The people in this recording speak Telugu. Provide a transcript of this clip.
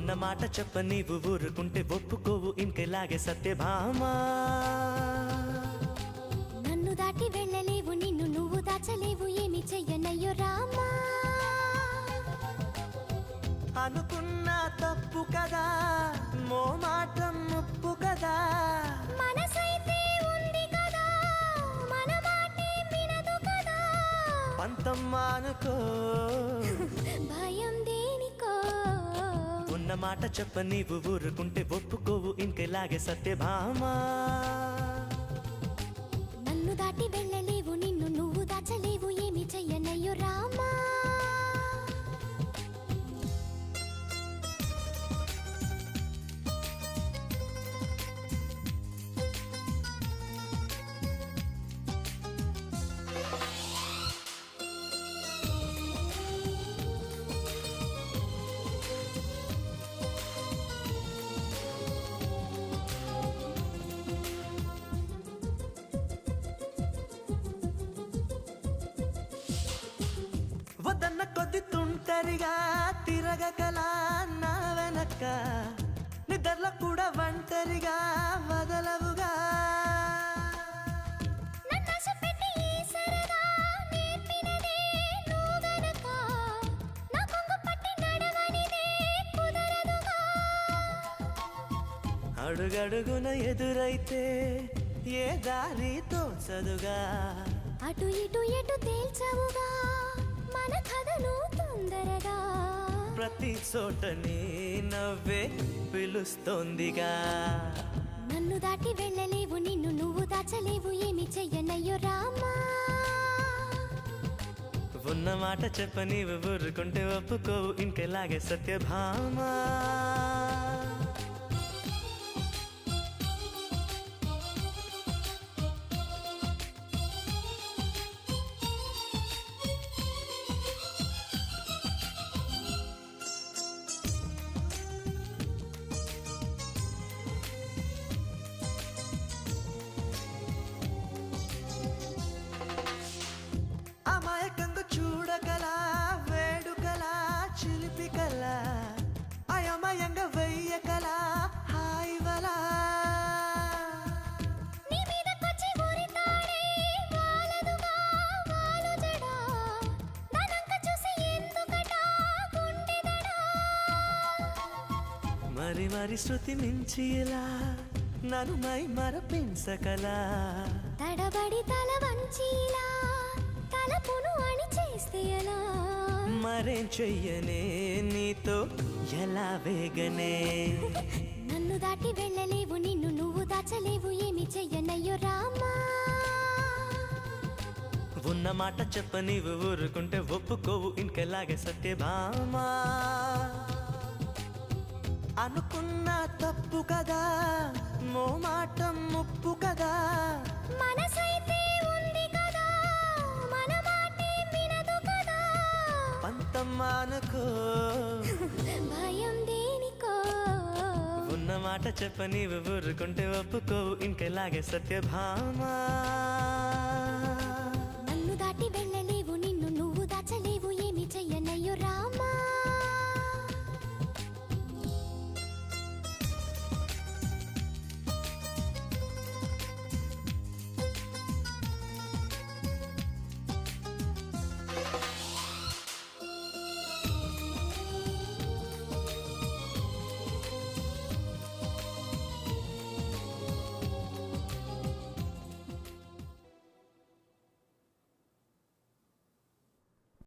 ఉన్న మాట చెప్ప నీవు ఊరుకుంటే ఒప్పుకోవు ఇంకెలాగే సత్యభామా. నన్ను దాటి వెళ్ళలేవు, నిన్ను నువ్వు దాచలేవు, ఏమి చెయ్యనయ్యో రామా. అనుకున్నా తప్పు కదా, మోమాటం ముప్పు కదా, మనసైతే ఉంది కదా, మన మాటే వినదు కదా. పంతం అనుకో భయం దేనికో. ఉన్న మాట చెప్ప నీవు ఊరుకుంటే ఒప్పుకోవు ఇంకెలాగే సత్యభామా. నన్ను దాటి వెళ్ళలేవు, నిన్ను నువ్వు దాచలేవు, ఏమి చెయ్యనయ్యో రామా. వదన్న కొద్ది తుంటరిగా తిరగకలా నా వెనక్క, నిద్రలో కూడా ఒంటరిగా వదలవుగా. అడుగడుగున ఎదురైతే ఏ దారి తోచదుగా, అటు ఇటు ఎటు తేల్చవుగా మన కథను తొందరగా. ప్రతి చోట నీ నవ్వే పిలుస్తోందిగా. నన్ను దాటి వెళ్ళలేవు, నిన్ను నువ్వు దాచలేవు, ఏమి చెయ్యనయ్యో రామా. ఉన్న మాట చెప్ప నీవు ఊరుకుంటే ఒప్పుకోవు ఇంకెలాగే సత్యభామా. అమాయకంగా చూడకలా, వేడుకలా, చిలిపికలా, అయమయంగా వెయ్యకలా, హాయివలా. మరి మరి శృతి మించి ఇలా నన్ను మై మరపించకలా, తడబడి తల వంచిలా తలపును అని చేస్తే ఎలా. మరేం చెయ్యనే నీతో ఎలా వేగనే. నన్ను దాటి వెళ్ళలేవు, నిన్ను నువ్వు దాచలేవు, ఏమి చెయ్యనయ్యో రామా. ఉన్న మాట చెప్ప నీవు ఊరుకుంటే ఒప్పుకోవు ఇంకెలాగే సత్యభామా. అనుకున్నా తప్పు కదా, మోమాటం ముప్పు కదా, మనసైతే ఉంది కదా, మన మాటే వినదు కదా. పంతం అనుకో భయం దేనికో. ఉన్న మాట చెప్ప నీవు ఊరుకుంటే ఒప్పుకోవు ఇంకెలాగే సత్యభామా.